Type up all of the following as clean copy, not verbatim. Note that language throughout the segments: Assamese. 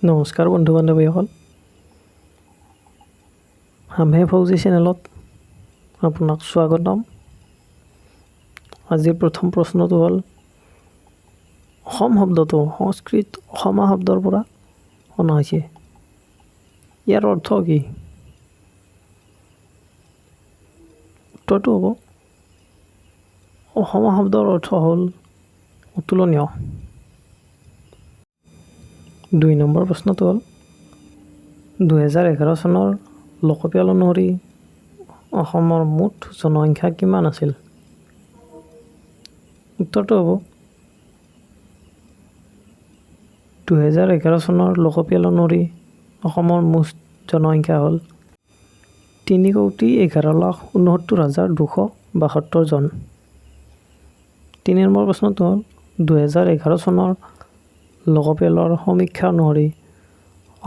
নমস্কাৰ বন্ধু বান্ধৱীসকল, হামহে ফৌজি চেনেলত আপোনাক স্বাগতম। আজিৰ প্ৰথম প্ৰশ্নটো হ'ল, অসম শব্দটো সংস্কৃত অসমা শব্দৰ পৰা অনা হৈছে। ইয়াৰ অৰ্থ কি? উত্তৰটো হ'ব, অসমা শব্দৰ অৰ্থ হ'ল অতুলনীয়। 2 নম্বৰ প্ৰশ্নটো হ'ল, 2011 চনৰ লোকপিয়ল অনুসৰি অসমৰ মুঠ জনসংখ্যা কিমান আছিল? উত্তৰটো হ'ব, 2011 চনৰ লোকপিয়ল অনুসৰি অসমৰ মুঠ জনসংখ্যা হ'ল 3,11,69,272 জন। 3 নম্বৰ প্ৰশ্নটো হ'ল, 2011 চনৰ লোকপিয়লৰ সমীক্ষা অনুসৰি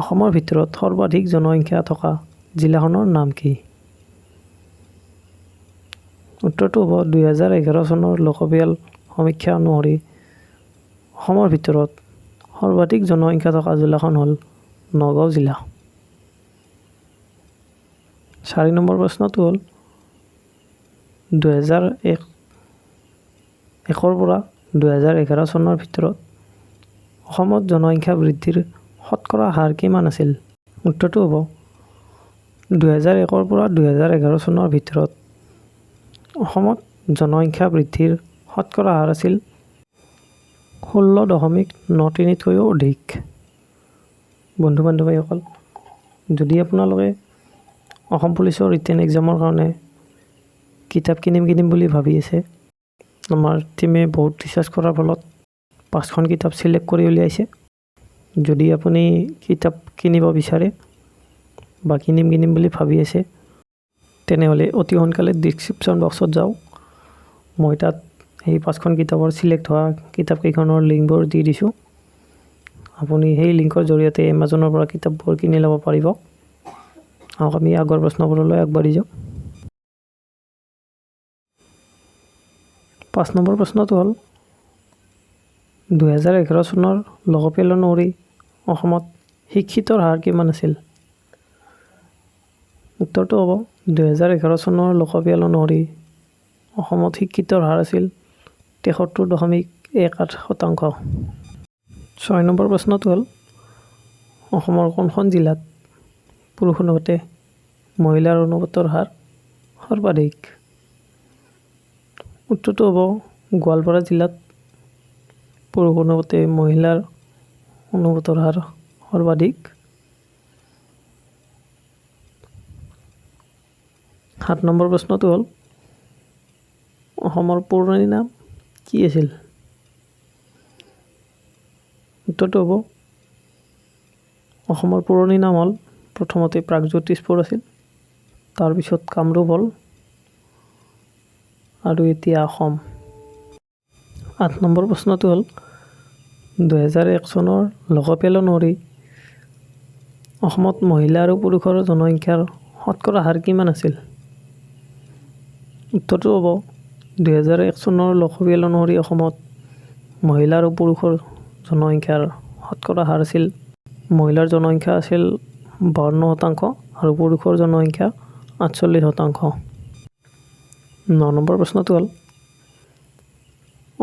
অসমৰ ভিতৰত সৰ্বাধিক জনসংখ্যা থকা জিলাখনৰ নাম কি? উত্তৰটো হ'ব, 2011 চনৰ লোকপিয়ল সমীক্ষা অনুসৰি অসমৰ ভিতৰত সৰ্বাধিক জনসংখ্যা থকা জিলাখন হ'ল নগাঁও জিলা। 4 নম্বৰ প্ৰশ্নটো হ'ল, 2001 পৰা 2011 চনৰ ভিতৰত অসমত জনসংখ্যা বৃদ্ধিৰ শতকৰা হাৰ কিমান আছিল? উত্তৰটো হ'ব, 2001 পৰা 2011 চনৰ ভিতৰত অসমত জনসংখ্যা বৃদ্ধিৰ শতকৰা হাৰ আছিল 16.93তকৈও অধিক। বন্ধু বান্ধৱীসকল, যদি আপোনালোকে অসম পুলিচৰ ৰিটেন এক্সামৰ কাৰণে কিতাপ কিনিম বুলি ভাবি আছে, আমাৰ টীমে বহুত ৰিচাৰ্চ কৰাৰ ফলত 5খন কিতাপ চিলেক্ট কৰি উলিয়াইছে। যদি আপুনি কিতাপ কিনিব বিচাৰে বা কিনিম বুলি ভাবি আছে, তেনেহ'লে অতি সোনকালে ডিছক্ৰিপশ্যন বক্সত যাওক। মই তাত সেই 5খন কিতাপৰ চিলেক্ট হোৱা কিতাপকেইখনৰ লিংকবোৰ দি দিছোঁ। আপুনি সেই লিংকৰ জৰিয়তে এমাজনৰ পৰা কিতাপবোৰ কিনি ল'ব পাৰিব। আমি আগৰ প্ৰশ্নবোৰলৈ আগবাঢ়ি যাওঁ। 5 নম্বৰ প্ৰশ্নটো হ'ল, 2011 চনৰ লোকপিয়ল অনুসৰি অসমত শিক্ষিতৰ হাৰ কিমান আছিল? উত্তৰটো হ'ব, 2011 চনৰ লোকপিয়ল অনুসৰি অসমত শিক্ষিতৰ হাৰ আছিল 73.18%। 6 নম্বৰ প্ৰশ্নটো হ'ল, অসমৰ কোনখন জিলাত পুৰুষ অনুপাতে মহিলাৰ অনুপাতৰ হাৰ সৰ্বাধিক? উত্তৰটো হ'ব, গোৱালপাৰা জিলাত পুৰুষ অনুপাতে মহিলাৰ অনুপাতৰ হাৰ সৰ্বাধিক। 7 নম্বৰ প্ৰশ্নটো হ'ল, অসমৰ পুৰণি নাম কি আছিল? উত্তৰটো হ'ব, অসমৰ পুৰণি নাম হ'ল প্ৰথমতে প্ৰাগজ্যোতিষপুৰ আছিল, তাৰপিছত কামৰূপ হ'ল আৰু এতিয়া অসম। 8 নম্বৰ প্ৰশ্নটো হ'ল, 2001 চনৰ লোকপিয়ল অনুসৰি অসমত মহিলা আৰু পুৰুষৰ জনসংখ্যাৰ শতকৰা হাৰ কিমান আছিল? উত্তৰটো হ'ব, 2001 চনৰ লোকপিয়ল অনুসৰি অসমত মহিলা আৰু পুৰুষৰ জনসংখ্যাৰ শতকৰা হাৰ আছিল, মহিলাৰ জনসংখ্যা আছিল 52% আৰু পুৰুষৰ জনসংখ্যা 48%। 9 নম্বৰ প্ৰশ্নটো হ'ল,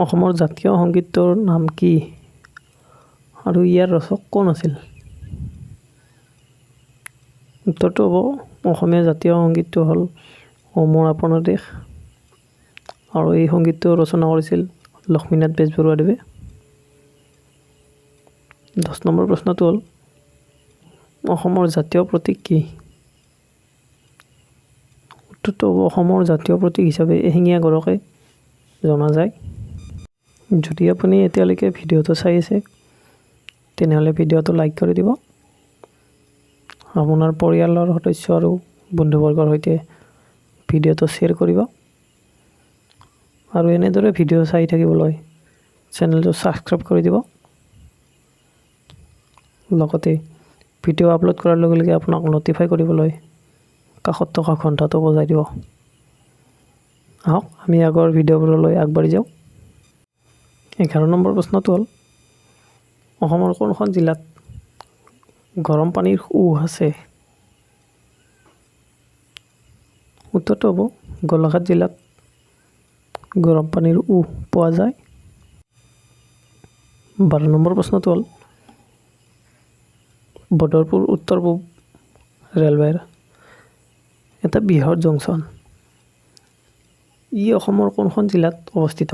অসমৰ জাতীয় সংগীতৰ নাম কি আৰু ইয়াৰ ৰচক কোন আছিল? উত্তৰটো হ'ব, অসমীয়া জাতীয় সংগীতটো হ'ল ও মোৰ আপোনাৰ দেশ আৰু এই সংগীতটো ৰচনা কৰিছিল লক্ষ্মীনাথ বেজবৰুৱাদেৱে। 10 নম্বৰ প্ৰশ্নটো হ'ল, অসমৰ জাতীয় প্ৰতীক কি? উত্তৰটো হ'ব, অসমৰ জাতীয় প্ৰতীক হিচাপে এশিঙীয়া গঁড়কে জনা যায়। যদি আপুনি এতিয়ালৈকে ভিডিঅ'টো চাই আছে, তেনেহ'লে ভিডিঅ'টো লাইক কৰি দিব। আপোনাৰ পৰিয়ালৰ সদস্য আৰু বন্ধুবৰ্গৰ সৈতে ভিডিঅ'টো শ্বেয়াৰ কৰিব আৰু এনেদৰে ভিডিঅ' চাই থাকিবলৈ চেনেলটো ছাবস্ক্ৰাইব কৰি দিব। লগতে ভিডিঅ' আপলোড কৰাৰ লগে লগে আপোনাক ন'টিফাই কৰিবলৈ কাষত থকা ঘণ্টাটো বজাই দিব। আহক আমি আগৰ ভিডিঅ'বোৰলৈ আগবাঢ়ি যাওঁ। 11 নম্বৰ প্ৰশ্নটো হ'ল, অসমৰ কোনখন জিলাত গৰম পানীৰ আছে? উত্তৰটো হ'ব গোলাঘাট জিলাত গৰম পানীৰ পোৱা যায়। 12 নম্বৰ প্ৰশ্নটো হ'ল বদৰপুৰ উত্তৰ পূব ৰেলৱেৰ এটা বৃহৎ জংচন। ই অসমৰ কোনখন জিলাত অৱস্থিত?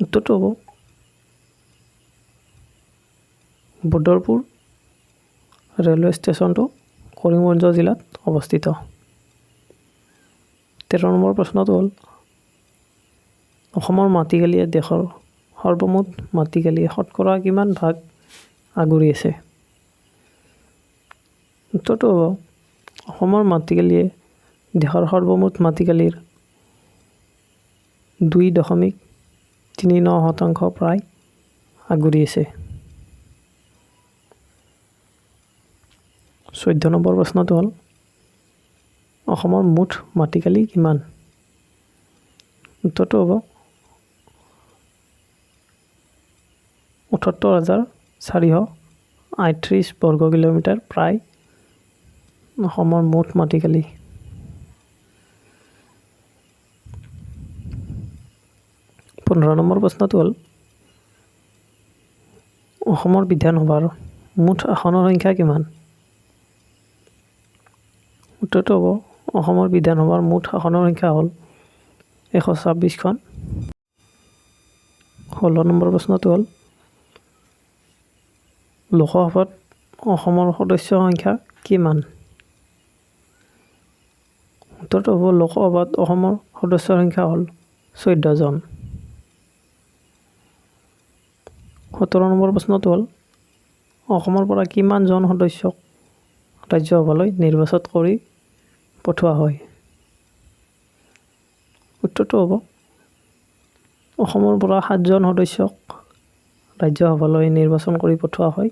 উত্তৰটো হ'ব বদৰপুৰ ৰেলৱে ষ্টেচনটো কৰিমগঞ্জ জিলাত অৱস্থিত। 13 নম্বৰ প্ৰশ্নটো হ'ল অসমৰ মাটিকালিয়ে দেশৰ সৰ্বমুঠ মাটিকালিয়ে শতকৰা কিমান ভাগ আগুৰি আছে? উত্তৰটো হ'ব অসমৰ মাটিকালিয়ে দেশৰ সৰ্বমুঠ মাটিকালিৰ 2.39% প্ৰায় আগুৰি আছে। 14 নম্বৰ প্ৰশ্নটো হ'ল অসমৰ মুঠ মাটিকালি কিমান? উত্তৰটো হ'ব ৭৮,৪38 বৰ্গ কিলোমিটাৰ প্ৰায় অসমৰ মুঠ মাটিকালি। 15 নম্বৰ প্ৰশ্নটো হ'ল অসমৰ বিধানসভাৰ মুঠ আসনৰ সংখ্যা কিমান? উত্তৰটো হ'ব অসমৰ বিধানসভাৰ মুঠ আসনৰ সংখ্যা হ'ল 126খন। 16 নম্বৰ প্ৰশ্নটো হ'ল লোকসভাত অসমৰ সদস্যৰ সংখ্যা কিমান? উত্তৰটো হ'ব লোকসভাত অসমৰ সদস্যৰ সংখ্যা হ'ল 14 জন। 17 নম্বৰ প্ৰশ্নটো হ'ল অসমৰ পৰা কিমান জন সদস্যক ৰাজ্যসভালৈ নিৰ্বাচিত কৰি পঠোৱা হয়? উত্তৰটো হ'ব অসমৰ পৰা 7 জন সদস্যক ৰাজ্যসভালৈ নিৰ্বাচন কৰি পঠোৱা হয়।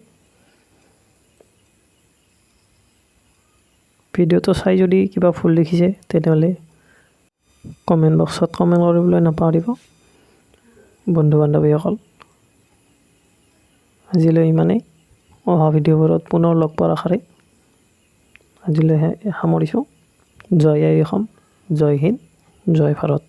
ভিডিঅ'টো চাই যদি কিবা ভুল দেখিছে তেনেহ'লে কমেণ্ট বক্সত কমেণ্ট কৰিবলৈ নাপাহৰিব। বন্ধু বান্ধৱীসকল, আজিলৈ ইমানেই। অহা ভিডিঅ'বোৰত পুনৰ লগ পোৱাৰ আশাৰে আজিলৈ সামৰিছোঁ। জয় আই অসম, জয় হিন্দ, জয় ভাৰত।